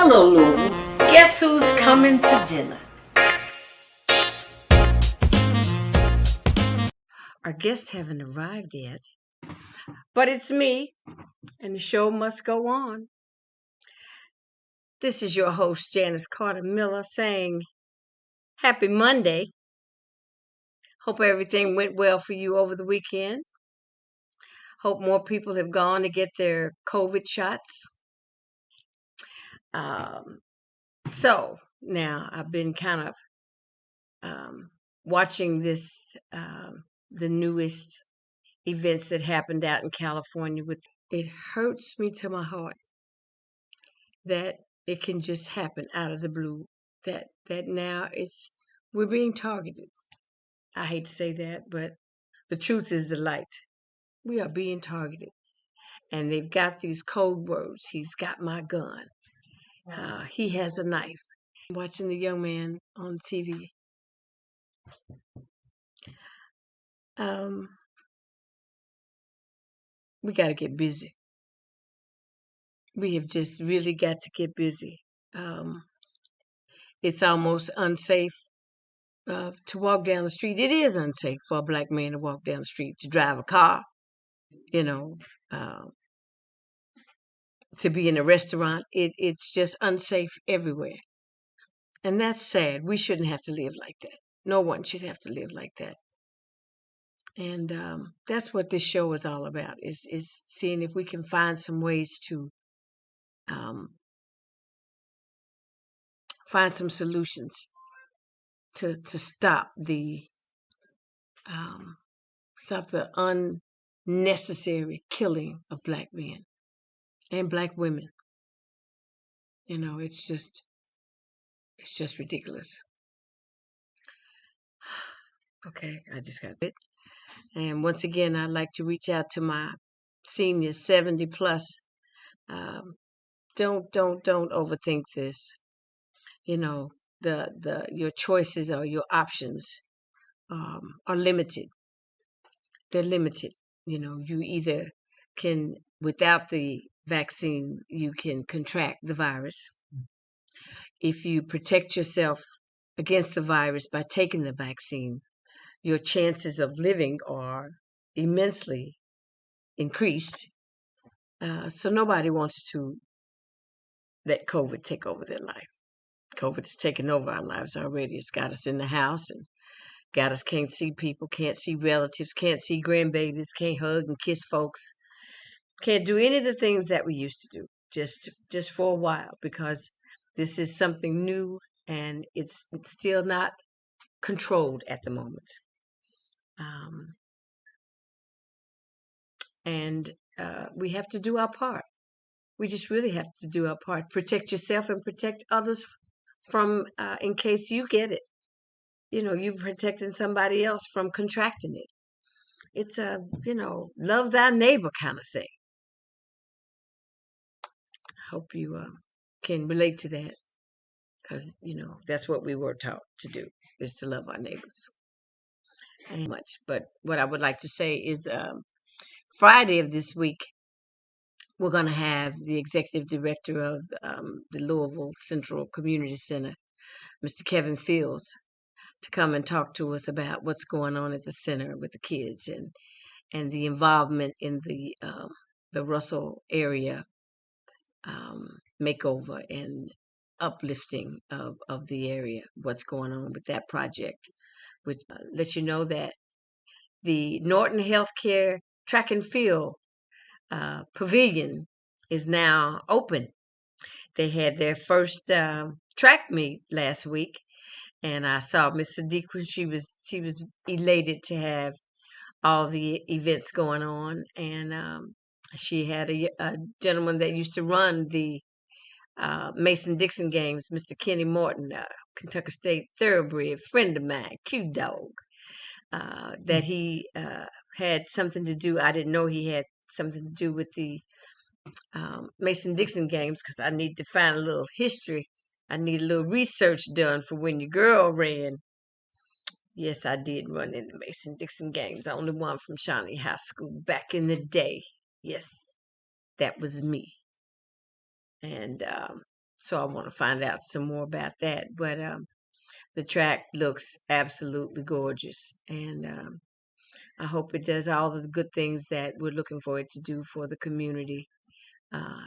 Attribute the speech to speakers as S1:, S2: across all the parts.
S1: Hello, Louisville. Guess who's coming to dinner? Our guests haven't arrived yet, but it's me, and the show must go on. This is your host, Janice Carter Miller, saying happy Monday. Hope everything went well for you over the weekend. Hope more people have gone to get their COVID shots. So now I've been kind of watching this, the newest events that happened out in California. It hurts me to my heart that it can just happen out of the blue. That now we're being targeted. I hate to say that, but the truth is the light. We are being targeted, and they've got these code words. He's got my gun. He has a knife. I'm watching the young man on TV. We got to get busy. We have just really got to get busy. It's almost unsafe to walk down the street. It is unsafe for a black man to walk down the street, to drive a car, to be in a restaurant. It's just unsafe everywhere. And that's sad. We shouldn't have to live like that. No one should have to live like that. And that's what this show is all about, is seeing if we can find some ways to find some solutions to stop the unnecessary killing of black men and black women. It's just ridiculous. Okay, I just got it. And once again, I'd like to reach out to my seniors, 70 plus. Don't overthink this. Your choices or your options are limited. They're limited. You either can, without the vaccine, you can contract the virus. If you protect yourself against the virus by taking the vaccine, your chances of living are immensely increased. So nobody wants to let COVID take over their life. COVID has taken over our lives already. It's got us in the house and got us can't see people, can't see relatives, can't see grandbabies, can't hug and kiss folks, can't do any of the things that we used to do just for a while, because this is something new and it's still not controlled at the moment. We have to do our part. We just really have to do our part. Protect yourself and protect others from, in case you get it. You're protecting somebody else from contracting it. It's a, love thy neighbor kind of thing. I hope you can relate to that, because, that's what we were taught to do, is to love our neighbors. And much. But what I would like to say is Friday of this week, we're going to have the executive director of the Louisville Central Community Center, Mr. Kevin Fields, to come and talk to us about what's going on at the center with the kids and the involvement in the Russell area makeover and uplifting of the area, what's going on with that project, which lets you know that the Norton Healthcare Track and Field Pavilion is now open. They had their first track meet last week, and I saw Miss Sadiq when she was elated to have all the events going on, and she had a gentleman that used to run the Mason-Dixon games, Mr. Kenny Morton, Kentucky State thoroughbred, friend of mine, cute dog, that he had something to do. I didn't know he had something to do with the Mason-Dixon games, because I need to find a little history. I need a little research done for when your girl ran. Yes, I did run in the Mason-Dixon games. I only won from Shawnee High School back in the day. Yes, that was me. And So I want to find out some more about that. But the track looks absolutely gorgeous, and I hope it does all of the good things that we're looking for it to do for the community,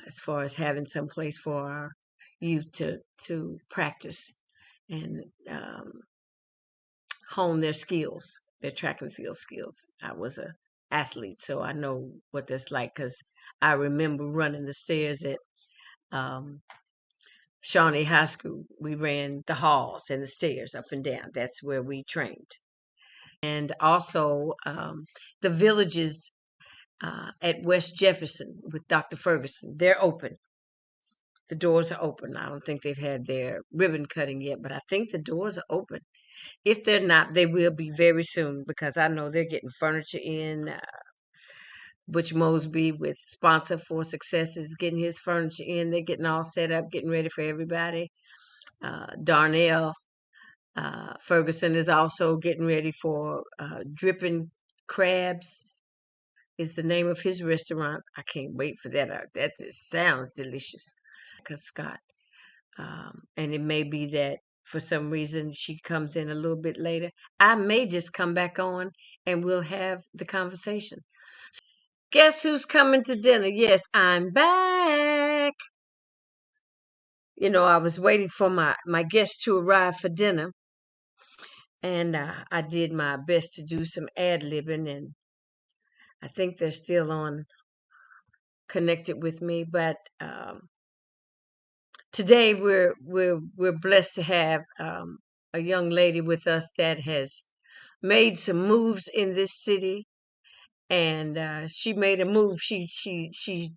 S1: as far as having some place for our youth to practice and hone their skills, their track and field skills. I was a athlete, so I know what that's like because I remember running the stairs at Shawnee High School. We ran the halls and the stairs up and down. That's where we trained. And also the villages at West Jefferson with Dr. Ferguson. They're open. The doors are open. I don't think they've had their ribbon cutting yet, but I think the doors are open. If they're not, they will be very soon because I know they're getting furniture in. Butch Mosby with Sponsor for Success is getting his furniture in. They're getting all set up, getting ready for everybody. Darnell Ferguson is also getting ready for Dripping Crabs is the name of his restaurant. I can't wait for that. That just sounds delicious. Attica Scott. And it may be that for some reason she comes in a little bit later. I may just come back on and we'll have the conversation. Guess who's coming to dinner? Yes, I'm back. You know, I was waiting for my guests to arrive for dinner. And I did my best to do some ad-libbing, and I think they're still on connected with me. But today we're blessed to have a young lady with us that has made some moves in this city, and she made a move. She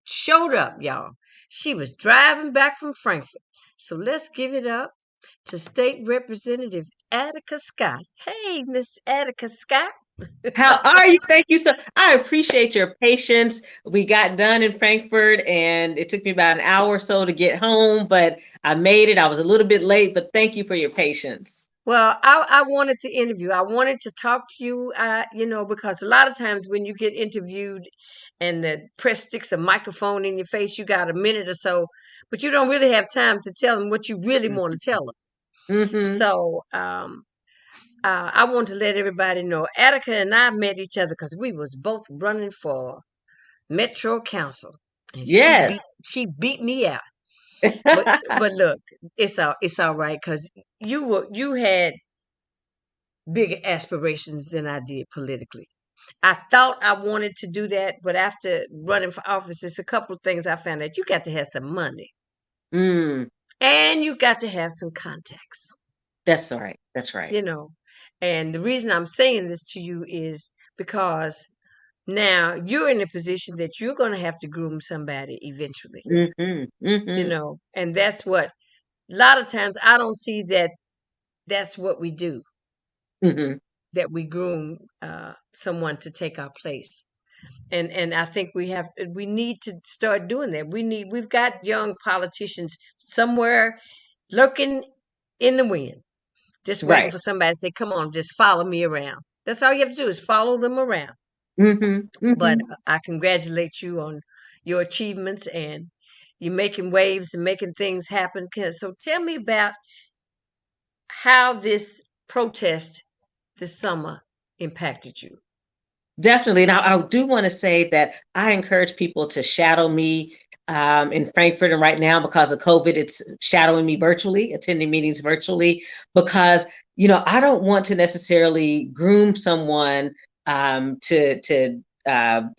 S1: showed up, y'all. She was driving back from Frankfort. So let's give it up to State Representative Attica Scott. Hey, Miss Attica Scott.
S2: How are you? Thank you so. I appreciate your patience. We got done in Frankfurt, and it took me about an hour or so to get home, but I made it. I was a little bit late, but thank you for your patience.
S1: Well, I wanted to interview. I wanted to talk to you, because a lot of times when you get interviewed and the press sticks a microphone in your face, you got a minute or so, but you don't really have time to tell them what you really want to tell them.
S2: Mm-hmm.
S1: So I want to let everybody know Attica and I met each other because we was both running for Metro Council, and
S2: Yes.
S1: she beat me out. But look, it's all right because you had bigger aspirations than I did politically. I thought I wanted to do that, but after running for office, there's a couple of things I found out. You got to have some money
S2: Mm,
S1: and you got to have some contacts,
S2: that's all right. That's right.
S1: you know. And the reason I'm saying this to you is because now you're in a position that you're going to have to groom somebody eventually,
S2: Mm-hmm. Mm-hmm.
S1: and that's what a lot of times I don't see that that's what we do,
S2: Mm-hmm.
S1: that we groom someone to take our place. And I think we need to start doing that. We've got young politicians somewhere lurking in the wind, just waiting
S2: Right.
S1: for somebody to say, "Come on, just follow me around." That's all you have to do is follow them around.
S2: Mm-hmm.
S1: But
S2: Mm-hmm.
S1: I congratulate you on your achievements, and you're making waves and making things happen. So tell me about how this protest this summer impacted you.
S2: Definitely. And I do want to say that I encourage people to shadow me in Frankfurt. And right now, because of COVID, it's shadowing me virtually, attending meetings virtually, because, I don't want to necessarily groom someone to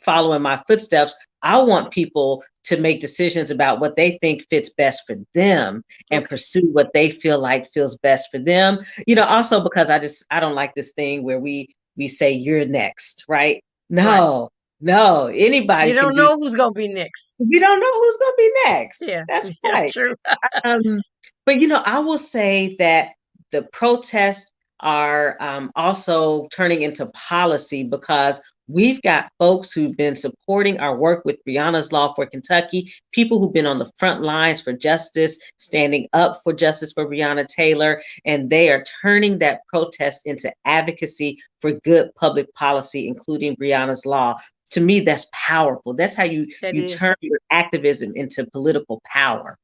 S2: follow in my footsteps. I want people to make decisions about what they think fits best for them and
S1: Okay.
S2: pursue what they feel like feels best for them. Also because I don't like this thing where we say you're next, right?
S1: Right.
S2: No, anybody
S1: You
S2: can
S1: don't
S2: do.
S1: know who's going to be next.
S2: We don't know who's going to be next.
S1: Yeah.
S2: That's
S1: Yeah,
S2: right.
S1: true.
S2: But I will say that the protests are also turning into policy because we've got folks who've been supporting our work with Breonna's Law for Kentucky, people who've been on the front lines for justice, standing up for justice for Breonna Taylor, and they are turning that protest into advocacy for good public policy, including Breonna's Law. To me, that's powerful. That's how you
S1: That
S2: you
S1: is.
S2: turn your activism into political power.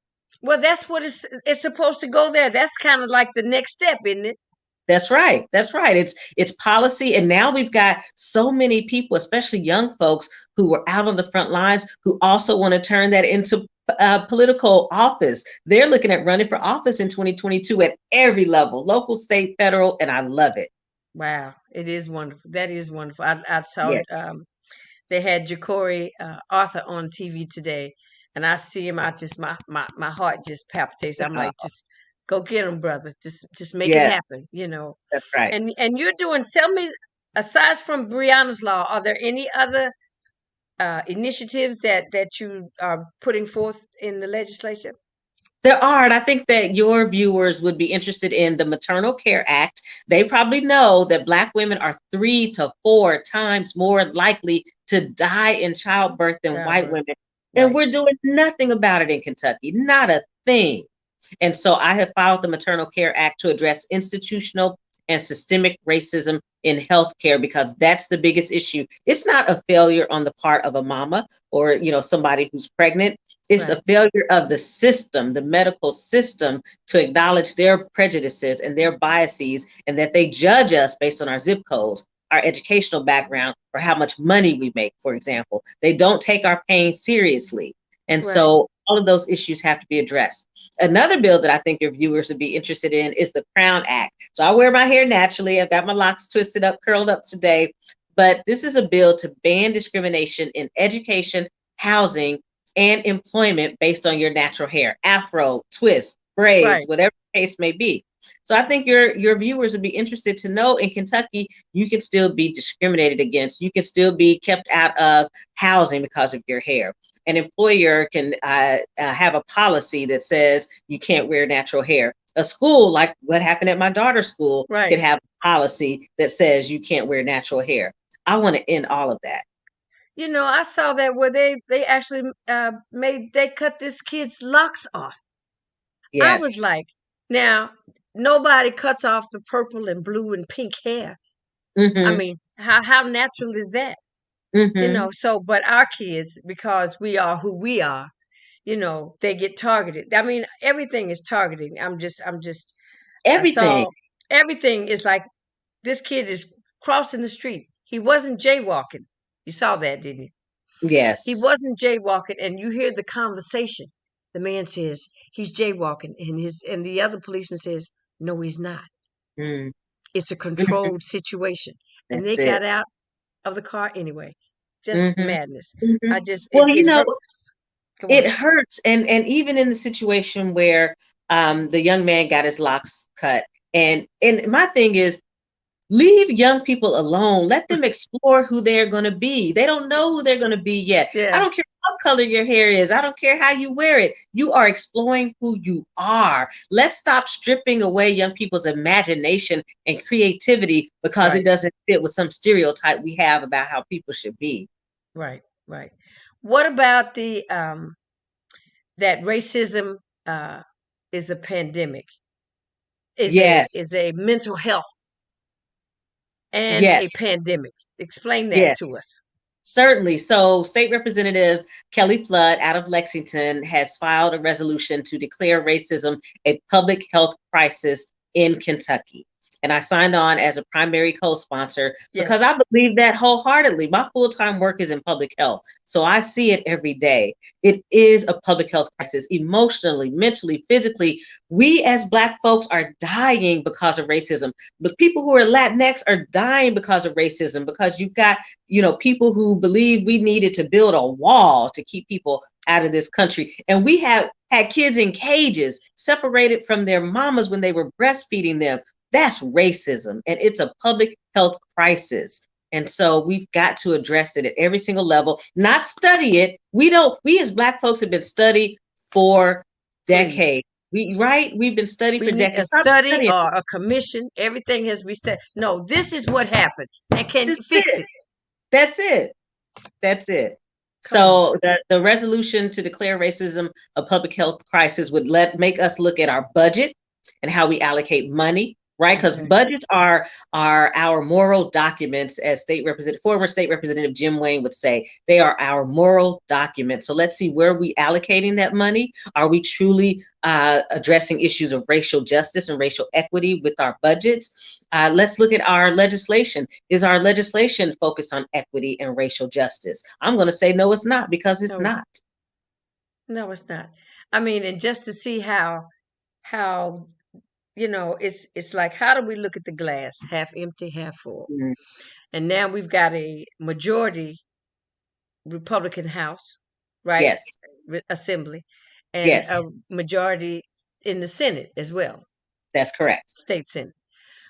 S1: Well, that's what it's supposed to go there. That's kind of like the next step, isn't it?
S2: That's right. That's right. It's policy, and now we've got so many people, especially young folks, who are out on the front lines who also want to turn that into political office. They're looking at running for office in 2022 at every level, local, state, federal, and I love it.
S1: Wow, it is wonderful. That is wonderful. I saw
S2: Yeah.
S1: they had Ja'Cory Arthur on TV today, and I see him. I just my heart just palpitates. I'm like, just go get him, brother. Just make it
S2: Yeah,
S1: happen, you know.
S2: that's right.
S1: And you're doing. Tell me, aside from Breonna's law, are there any other initiatives that you are putting forth in the legislature?
S2: There are, and I think that your viewers would be interested in the Maternal Care Act. They probably know that Black women are 3 to 4 times more likely to die in childbirth than white
S1: Childbirth,
S2: women. And
S1: right,
S2: we're doing nothing about it in Kentucky, not a thing. And so I have filed the Maternal Care Act to address institutional and systemic racism in healthcare, because that's the biggest issue. It's not a failure on the part of a mama or somebody who's pregnant. It's
S1: right,
S2: a failure of the system, the medical system, to acknowledge their prejudices and their biases, and that they judge us based on our zip codes, our educational background, or how much money we make, for example. They don't take our pain seriously. And
S1: right,
S2: so all of those issues have to be addressed. Another bill that I think your viewers would be interested in is the Crown Act. So I wear my hair naturally. I've got my locks twisted up, curled up today. But this is a bill to ban discrimination in education, housing, and employment based on your natural hair, afro, twist, braids,
S1: right.
S2: whatever the case may be. So I think your viewers would be interested to know, in Kentucky, you can still be discriminated against. You can still be kept out of housing because of your hair. An employer can have a policy that says you can't wear natural hair. A school, like what happened at my daughter's school,
S1: Right.
S2: could have a policy that says you can't wear natural hair. I want to end all of that.
S1: You know, I saw that where they actually they cut this kid's locks off. I was
S2: Yes.
S1: like, now nobody cuts off the purple and blue and pink hair. I
S2: Mm-hmm.
S1: mean, how natural is that? You
S2: Mm-hmm.
S1: know, so but our kids, because we are who we are, you know, they get targeted. I mean, everything is targeting. I
S2: Everything.
S1: saw everything is like this kid is crossing the street. He wasn't jaywalking. You saw that, didn't you? He
S2: Yes.
S1: wasn't jaywalking, and you hear the conversation. The man says he's jaywalking, and the other policeman says, "No, he's not.
S2: Mm.
S1: It's a
S2: Mhm.
S1: controlled situation." And they
S2: That's it.
S1: got out of the car anyway. Just
S2: Hmm.
S1: madness.
S2: Hmm.
S1: I just
S2: Well,
S1: it hurts. Come
S2: it
S1: on.
S2: hurts, and even in the situation where the young man got his locks cut, and my thing is, leave young people alone. Let them explore who they're going to be. They don't know who they're going to be yet. I
S1: Yeah,
S2: don't care what color your hair is. I don't care how you wear it. You are exploring who you are. Let's stop stripping away young people's imagination and creativity because it
S1: right,
S2: doesn't fit with some stereotype we have about how people should be.
S1: right, right. What about the that racism uh is a pandemic,
S2: Yes,
S1: is a mental health and
S2: yes,
S1: a pandemic. Explain that
S2: yes.
S1: to us.
S2: Certainly. So, State Representative Kelly Flood out of Lexington has filed a resolution to declare racism a public health crisis in Kentucky. And I signed on as a primary co sponsor because
S1: Yes,
S2: I believe that wholeheartedly. My full time work is in public health. So I see it every day. It is a public health crisis, emotionally, mentally, physically. We as Black folks are dying because of racism. But people who are Latinx are dying because of racism, because you've got people who believe we needed to build a wall to keep people out of this country. And we have had kids in cages separated from their mamas when they were breastfeeding them. That's racism, and it's a public health crisis. And so we've got to address it at every single level, not study it. We as Black folks have been studied for
S1: please.
S2: decades. We've been studied
S1: We
S2: for
S1: need a
S2: decades. Stop
S1: study
S2: studying.
S1: or a commission. Everything has to be studied. No, this is what happened. And can
S2: This
S1: you
S2: is
S1: fix
S2: it.
S1: it?
S2: That's it. That's it.
S1: Come on.
S2: So the resolution to declare racism a public health crisis would make us look at our budget and how we allocate money. right? Because
S1: Okay.
S2: budgets are our moral documents, as former state representative Jim Wayne would say. They are our moral documents. So let's see, where are we allocating that money? Are we truly addressing issues of racial justice and racial equity with our budgets? Let's look at our legislation. Is our legislation focused on equity and racial justice? I'm going to say no, it's not, because it's
S1: No,
S2: not.
S1: no, it's not. I mean, and just to see how it's like, how do we look at the glass, half empty, half full?
S2: Mm,
S1: And now we've got a majority Republican House, right?
S2: yes,
S1: Assembly, and
S2: yes,
S1: a majority in the Senate as well,
S2: that's correct.
S1: state Senate.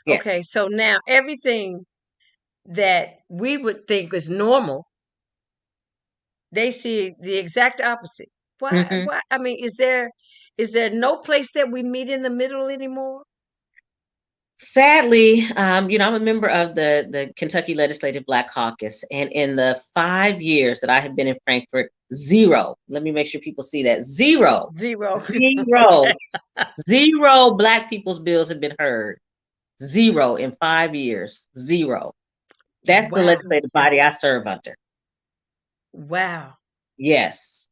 S1: Okay,
S2: Yes.
S1: so now everything that we would think is normal, they see the exact opposite. Why?
S2: Mhm.
S1: Why? I mean, is there no place that we meet in the middle anymore?
S2: Sadly, I'm a member of the Kentucky Legislative Black Caucus, and in the 5 years that I have been in Frankfort, zero. Let me make sure people see that, zero,
S1: Zero.
S2: zero, zero Black people's bills have been heard. Zero in 5 years. Zero. That's the
S1: Wow.
S2: legislative body I serve under.
S1: Wow.
S2: Yes,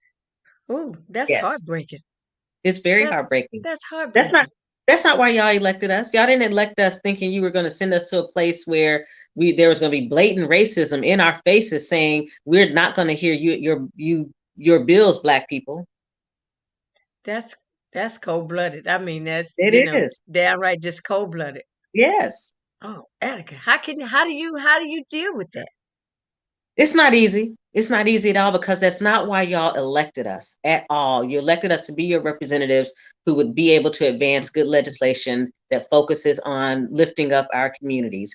S1: Ooh, that's
S2: yes.
S1: heartbreaking.
S2: It's very
S1: That's
S2: heartbreaking.
S1: that's
S2: That's not
S1: heartbreaking.
S2: that's not why y'all elected us. Y'all didn't elect us thinking you were going to send us to a place where there was going to be blatant racism in our faces, saying we're not going to hear your bills, Black people.
S1: That's that's cold blooded. I mean, that's
S2: It is.
S1: downright just cold blooded.
S2: Yes.
S1: Oh, Attica, how do you deal with that?
S2: It's not easy. It's not easy at all, because that's not why y'all elected us at all. You elected us to be your representatives who would be able to advance good legislation that focuses on lifting up our communities.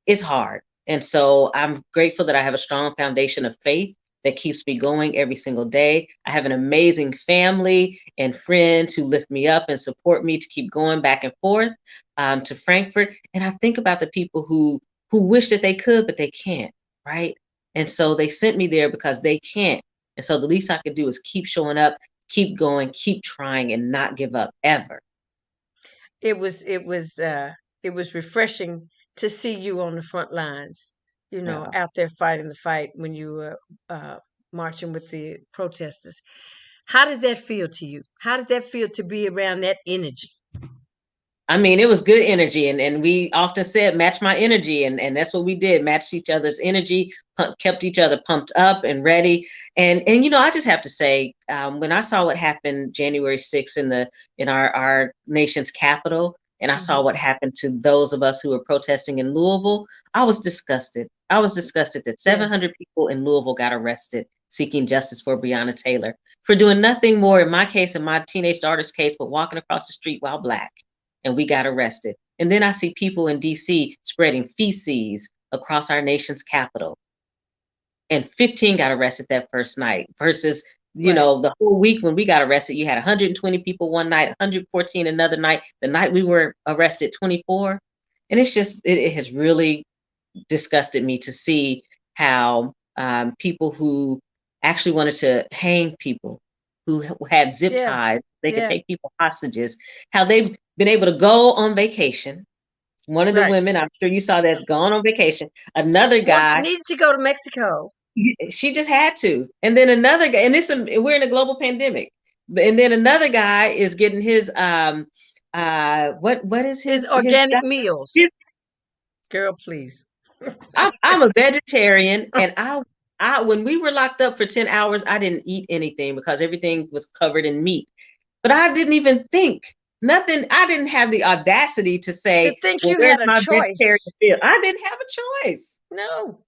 S2: It's hard. And so I'm grateful that I have a strong foundation of faith that keeps me going every single day. I have an amazing family and friends who lift me up and support me to keep going back and forth to Frankfort. And I think about the people who wish that they could, but they can't, right? And so they sent me there because they can't. And so the least I could do is keep showing up, keep going, keep trying, and not give up ever.
S1: It was refreshing to see you on the front lines,
S2: Yeah.
S1: out there fighting the fight when you were marching with the protesters. How did that feel to you? How did that feel to be around that energy?
S2: I mean, it was good energy, and we often said match my energy, and that's what we did, matched each other's energy, kept each other pumped up and ready. And I just have to say, when I saw what happened January 6th in our nation's capital, and I saw
S1: Hmm.
S2: what happened to those of us who were protesting in Louisville, I was disgusted. I was disgusted that
S1: Yeah.
S2: 700 people in Louisville got arrested seeking justice for Breonna Taylor for doing nothing more, in my case, in my teenage daughter's case, but walking across the street while Black, and we got arrested. And then I see people in DC spreading feces across our nation's capital, and 15 got arrested that first night versus
S1: Right.
S2: the whole week when we got arrested, you had 120 people one night, 114 another night. The night we were arrested, 24. And it's just it has really disgusted me to see how people who actually wanted to hang people, who had zip
S1: Yeah.
S2: ties, they could
S1: Yeah.
S2: take people hostages, how they've been able to go on vacation. One of the
S1: Right.
S2: women, I'm sure you saw, that's gone on vacation. Another
S1: Well,
S2: guy,
S1: needed to go to Mexico.
S2: she just had to. And then another guy, and we're in a global pandemic. And then another guy is getting his what is
S1: His
S2: his
S1: organic meals. Girl, please.
S2: I'm a vegetarian, and I when we were locked up for 10 hours, I didn't eat anything because everything was covered in meat. But I didn't even think nothing. I didn't have the audacity to
S1: To
S2: say,
S1: think
S2: "Well,
S1: you
S2: where's
S1: had a
S2: my vegetarian
S1: choice.
S2: meal?" I didn't have a choice.
S1: No.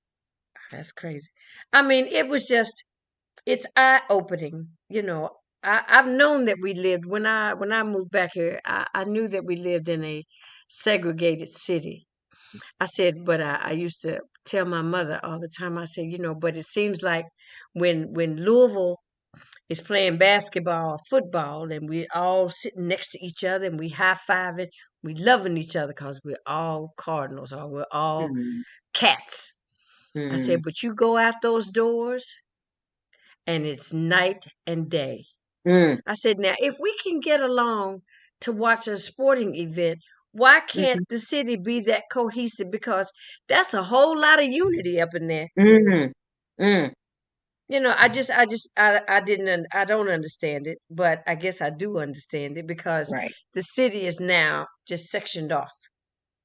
S1: That's crazy. I mean, it's eye opening. I've known that we lived when I moved back here. I knew that we lived in a segregated city. I said, but I used to tell my mother all the time. I said, but it seems like when Louisville is playing basketball or football, and we're all sitting next to each other and we high fiving, we loving each other because we're all Cardinals or we're all
S2: Mm,
S1: Cats. I
S2: mm,
S1: said, but you go out those doors and it's night and day.
S2: mm,
S1: I said, now, if we can get along to watch a sporting event, Why can't
S2: Mhm.
S1: the city be that cohesive? Because that's a whole lot of unity up in there.
S2: Mhm. Mm.
S1: I don't understand it, but I guess I do understand it because
S2: Right.
S1: the city is now just sectioned off.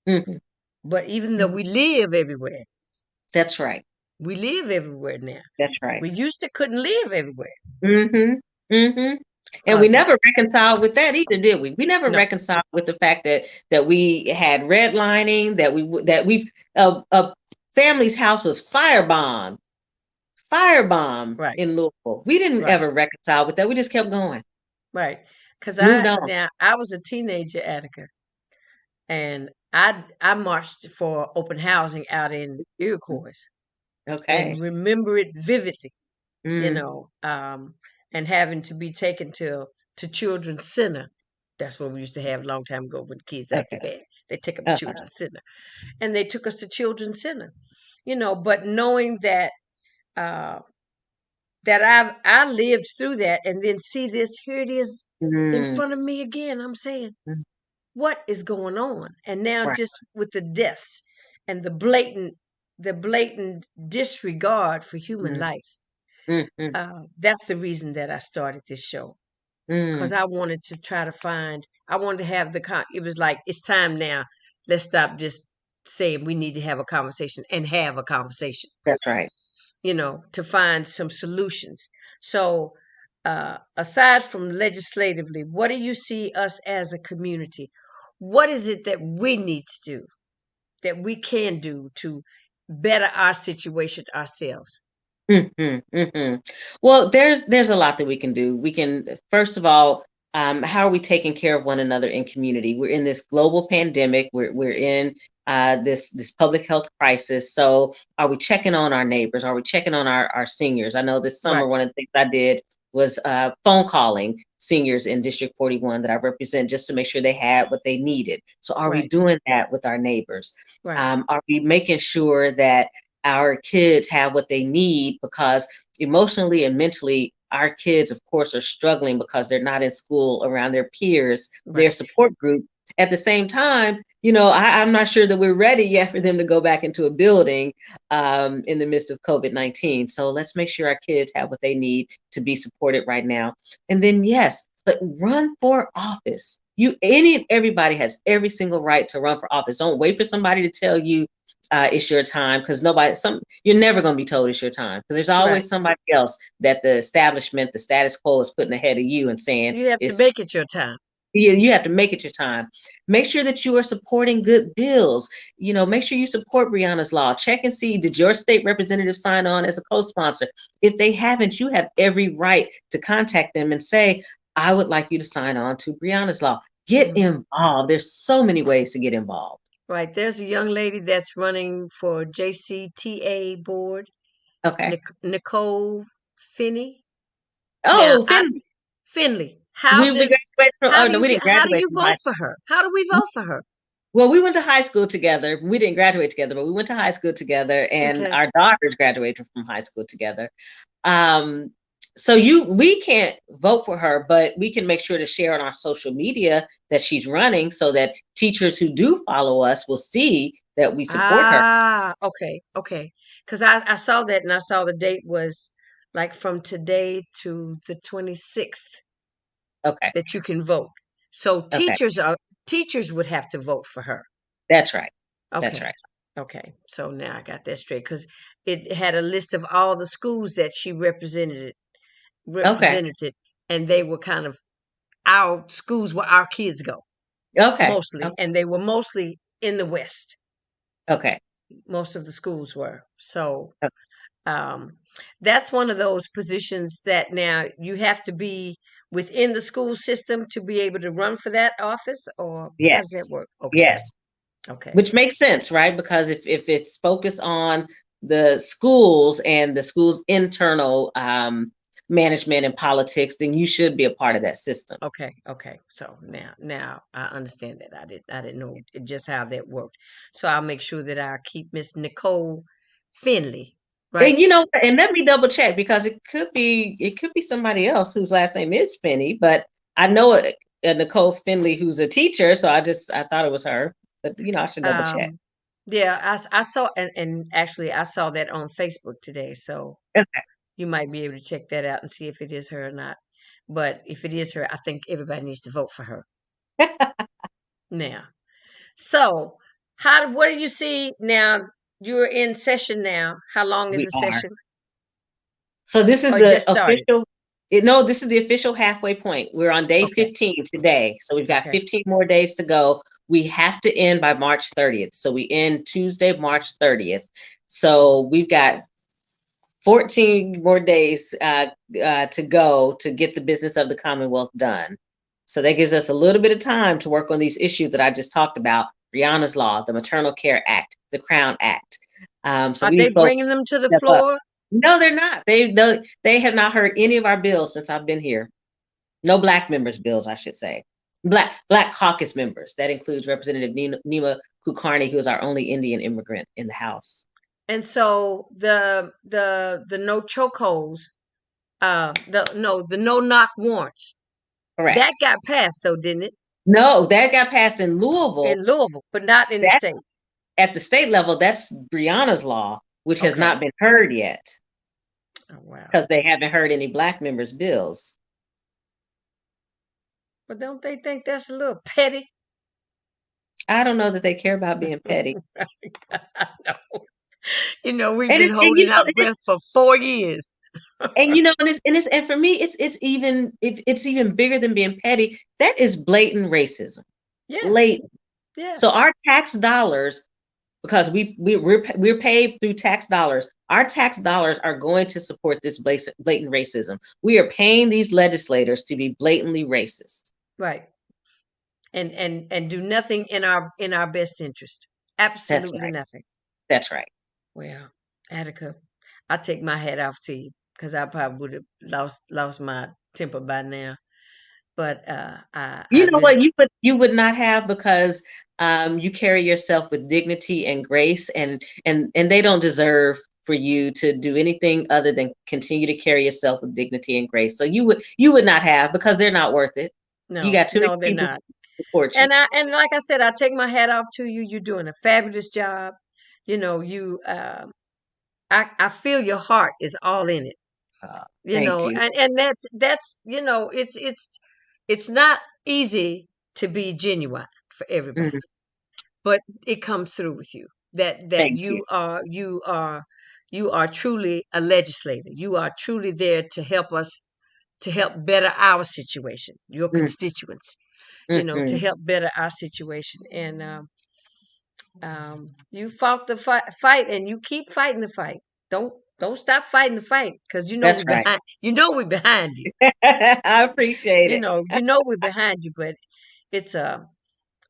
S2: Mhm.
S1: But even though
S2: Mhm.
S1: we live everywhere,
S2: That's right.
S1: we live everywhere now.
S2: That's right.
S1: We used to couldn't live everywhere
S2: Mhm. Mhm. And we
S1: because
S2: never reconciled with that either, did we? We never
S1: no,
S2: reconciled with the fact that we had redlining, that we've a family's house was firebombed
S1: right,
S2: in Louisville. We didn't
S1: right,
S2: ever reconcile with that. We just kept going,
S1: right. Because
S2: moved on.
S1: I was a teenager, Attica, and I marched for open housing out in Iroquois
S2: Okay.
S1: and remember it vividly. you
S2: Mm.
S1: know, um, and having to be taken to children's center. That's what we used to have a long time ago when the kids acted
S2: Okay.
S1: bad. They take them to
S2: Uh-huh.
S1: children's center, and they took us to children's center. But knowing that uh, I lived through that, and then see this here it is in
S2: Mm.
S1: front of me again. I'm saying,
S2: Mm.
S1: what is going on? And now
S2: Right.
S1: just with the deaths and the blatant disregard for human
S2: Mm.
S1: life.
S2: Mm. Mm.
S1: That's the reason that I started this show because
S2: Mm.
S1: I wanted to try to find. I wanted to have it was like it's time now. Let's stop just saying we need to have a conversation and have a conversation.
S2: That's right.
S1: To find some solutions. So, aside from legislatively, what do you see us as a community? What is it that we need to do, that we can do to better our situation ourselves?
S2: Mhm, mhm. Well, there's a lot that we can do. We can, first of all, how are we taking care of one another in community? We're in this global pandemic. We're in this public health crisis. So, are we checking on our neighbors? Are we checking on our seniors? I know this summer
S1: Right,
S2: one of the things I did was phone calling seniors in District 41 that I represent just to make sure they had what they needed. So, are we
S1: right,
S2: doing that with our neighbors?
S1: right.
S2: Are we making sure that our kids have what they need, because emotionally and mentally our kids of course are struggling because they're not in school around their peers, their
S1: Right.
S2: support group. At the same time, I'm not sure that we're ready yet for them to go back into a building in the midst of COVID-19. So let's make sure our kids have what they need to be supported right now. And then yes, but run for office. Everybody has every single right to run for office. Don't wait for somebody to tell you it's your time, because you're never going to be told it's your time, because there's
S1: Right.
S2: always somebody else that the establishment, the status quo is putting ahead of you and saying
S1: You have to
S2: it's,
S1: make it your time.
S2: you have to make it your time. Make sure that you are supporting good bills. Make sure you support Breonna's Law. Check and see, did your state representative sign on as a co-sponsor? If they haven't, you have every right to contact them and say, I would like you to sign on to Breonna's Law. Get
S1: Mhm.
S2: involved. There's so many ways to get involved.
S1: Right. There's a young lady that's running for JCTA board,
S2: Okay.
S1: Nicole Finney. Now,
S2: Oh, Finn,
S1: Finley.
S2: we graduated from, oh no, we didn't
S1: How do
S2: graduate
S1: you
S2: from
S1: vote
S2: high
S1: for her? How do we
S2: school.
S1: vote for her?
S2: Well, we went to high school together. We didn't graduate together, but we went to high school together, and
S1: Okay.
S2: our daughters graduated from high school together. Um, so we can't vote for her, but we can make sure to share on our social media that she's running, so that teachers who do follow us will see that we support her.
S1: Okay, okay. Because I saw that and I saw the date was like from today to the 26th
S2: Okay,
S1: that you can vote. So
S2: okay,
S1: teachers would have to vote for her.
S2: that's right, that's
S1: Okay.
S2: right.
S1: Okay. So now I got that straight because it had a list of all the schools that she
S2: Okay,
S1: represented, and they were kind of our schools where our kids go
S2: okay,
S1: mostly, and they were mostly in the West.
S2: okay,
S1: Most of the schools were. So
S2: okay.
S1: um, that's one of those positions that now you have to be within the school system to be able to run for that office, or how does that
S2: Yes,
S1: work? Okay.
S2: yes.
S1: Okay.
S2: Which makes sense, right? Because if it's focused on the schools and the school's internal management and politics, then you should be a part of that system.
S1: Okay, okay. So now I understand that. I didn't know just how that worked. So I'll make sure that I keep Miss Nicole Finley, right?
S2: And and let me double check, because it could be somebody else whose last name is Finney, but I know it. Nicole Finley, who's a teacher. So I thought it was her, but I should double check.
S1: Yeah, I saw, and actually I saw that on Facebook today. So
S2: Okay.
S1: you might be able to check that out and see if it is her or not. But if it is her, I think everybody needs to vote for her now. So, what do you see now? You're in session now. How long is
S2: We
S1: the
S2: are.
S1: session?
S2: So this is
S1: Or
S2: the
S1: just started?
S2: official. No, this is the official halfway point. We're on day
S1: Okay.
S2: 15 today. So we've got
S1: Okay.
S2: 15 more days to go. We have to end by March 30th. So we end Tuesday, March 30th. So we've got 14 more days to go to get the business of the Commonwealth done. So that gives us a little bit of time to work on these issues that I just talked about: Brianna's Law, the Maternal Care Act, the Crown Act. So
S1: Are
S2: we
S1: they
S2: need folks
S1: bringing them to
S2: to
S1: the
S2: step up.
S1: floor?
S2: No, they're not. They have not heard any of our bills since I've been here. No Black members' bills, I should say. Black Caucus members. That includes Representative Nima Kulkarni, who is our only Indian immigrant in the House.
S1: And so the no chokeholds, the no knock warrants, that
S2: Correct.
S1: got passed though, didn't it?
S2: No, that got passed in Louisville.
S1: In Louisville, but not in the
S2: That
S1: state.
S2: at the state level, that's Brianna's Law, which has
S1: Okay.
S2: not been heard yet
S1: Oh, wow.
S2: because they haven't heard any Black members' bills.
S1: But don't they think that's a little petty?
S2: I don't know that they care about being petty.
S1: No. We've
S2: And
S1: been
S2: it's and you
S1: holding
S2: know
S1: our breath for 4 years.
S2: and for me it's even if it's even bigger than being petty. That is blatant racism.
S1: Yeah,
S2: Blatant.
S1: yeah,
S2: So our tax dollars, because we're paid through tax dollars, our tax dollars are going to support this blatant racism. We are paying these legislators to be blatantly racist.
S1: right. And do nothing in our best interest.
S2: That's
S1: Absolutely
S2: right.
S1: nothing.
S2: That's right.
S1: Well, Attica, I take my hat off to you because I probably would have lost my temper by now. But
S2: You
S1: I
S2: know
S1: really
S2: what you would not have, because you carry yourself with dignity and grace, and they don't deserve for you to do anything other than continue to carry yourself with dignity and grace. So you would not have, because they're not worth it. You got too many
S1: they're
S2: people
S1: not.
S2: to support you.
S1: And like I said, I take my hat off to you. You're doing a fabulous job. You I feel your heart is all in it.
S2: Thank you.
S1: And that's it's not easy to be genuine for everybody,
S2: Mhm.
S1: but it comes through with you that
S2: Thank you.
S1: you are truly a legislator. You are truly there to help us, to help better our situation, your
S2: Mm,
S1: constituents, to
S2: mm-mm.
S1: help better our situation. And you fought the fight, and you keep fighting the fight. Don't stop fighting the fight, because
S2: That's right.
S1: we're behind you.
S2: I appreciate it.
S1: We're behind you, but it's a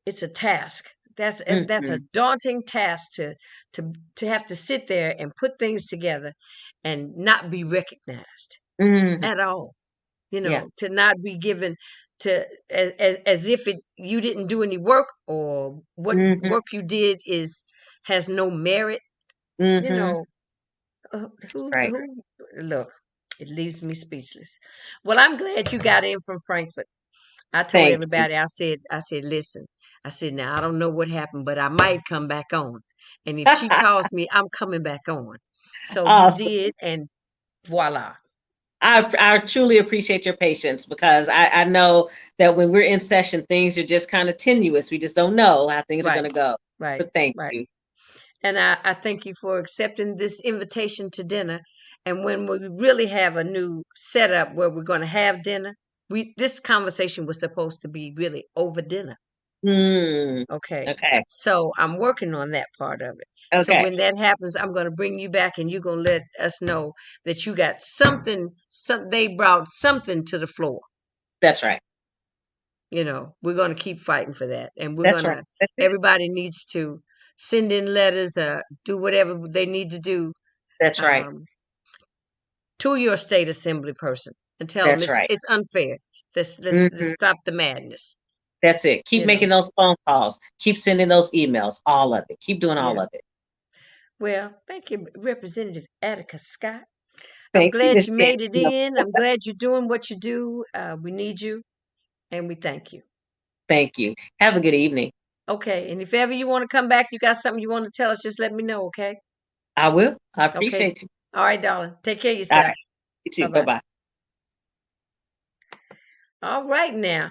S1: it's a task. That's a
S2: Mm-mm.
S1: daunting task to have to sit there and put things together and not be recognized
S2: Mhm.
S1: at all.
S2: Yeah.
S1: To not be given to as if you didn't do any work, or what
S2: Hmm.
S1: work you did has no merit. You
S2: Hmm.
S1: know,
S2: Right.
S1: who look, it leaves me speechless. Well, I'm glad you got in from Frankfort. I told
S2: Thank you.
S1: everybody, I said, listen, I said, now I don't know what happened, but I might come back on. And if she calls me, I'm coming back on. So you
S2: Awesome.
S1: did, and voila.
S2: I truly appreciate your patience, because I know that when we're in session, things are just kind of tenuous. We just don't know how things are
S1: Right,
S2: going to go.
S1: right,
S2: So thank
S1: right.
S2: you.
S1: And I thank you for accepting this invitation to dinner. And when we really have a new setup where we're going to have dinner, this conversation was supposed to be really over dinner.
S2: Mm,
S1: Okay.
S2: okay.
S1: So I'm working on that part of it. So
S2: Okay.
S1: when that happens, I'm going to bring you back, and you're going to let us know that you got something, they brought something to the floor.
S2: That's right.
S1: We're going to keep fighting for that. And we're
S2: That's
S1: going
S2: right.
S1: to,
S2: That's it.
S1: everybody needs to send in letters, do whatever they need to do,
S2: That's right.
S1: um, to your state assembly person, and tell them
S2: That's right.
S1: it's unfair. Let's
S2: Hmm.
S1: stop the madness.
S2: That's it. Keep
S1: You know,
S2: making those phone calls. Keep sending those emails. All of it. Keep doing all
S1: yeah.
S2: of it.
S1: Well, thank you, Representative Attica Scott. I'm
S2: Thank you,
S1: glad
S2: Miss
S1: you made it
S2: Canfield.
S1: in. I'm glad you're doing what you do. We need you. And we thank you.
S2: Thank you. Have a good evening.
S1: Okay. And if ever you want to come back, you got something you want to tell us, just let me know, okay?
S2: I will. I
S1: Okay.
S2: appreciate you.
S1: All right, darling. Take care of
S2: All
S1: yourself.
S2: right. You too. Bye
S1: Bye-bye.
S2: bye.
S1: All right now.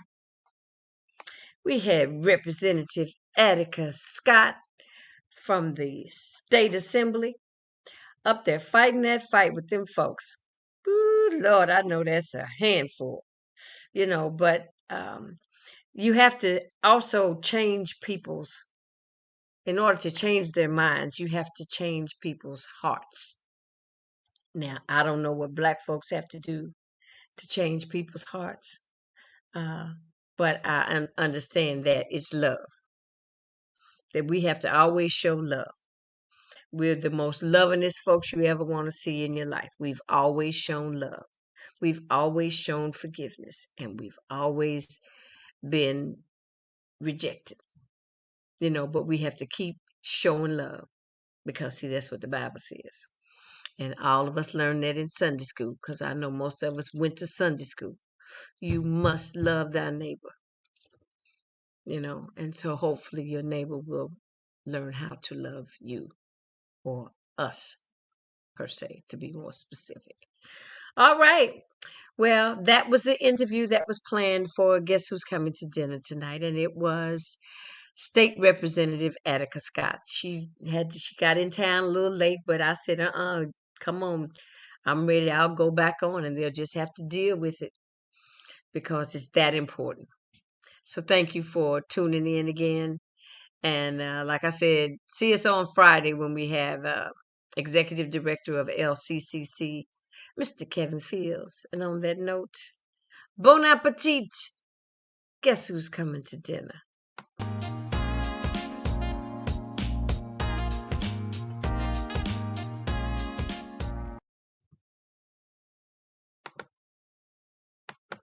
S1: We had Representative Attica Scott from the State Assembly up there fighting that fight with them folks. Ooh, Lord, I know that's a handful, but you have to also change in order to change their minds, you have to change people's hearts. Now, I don't know what Black folks have to do to change people's hearts, but I understand that it's love, that we have to always show love. We're the most lovingest folks you ever want to see in your life. We've always shown love. We've always shown forgiveness, and we've always been rejected, but we have to keep showing love because, see, that's what the Bible says. And all of us learned that in Sunday school because I know most of us went to Sunday school. You must love thy neighbor, and so hopefully your neighbor will learn how to love you or us, per se, to be more specific. All right. Well, that was the interview that was planned for Guess Who's Coming to Dinner tonight, and it was State Representative Attica Scott. She got in town a little late, but I said, come on, I'm ready. I'll go back on, and they'll just have to deal with it because it's that important. So thank you for tuning in again, and like I said, see us on Friday when we have Executive Director of Lccc, Mr. Kevin Fields. And on that note, bon appetit. Guess who's coming to dinner?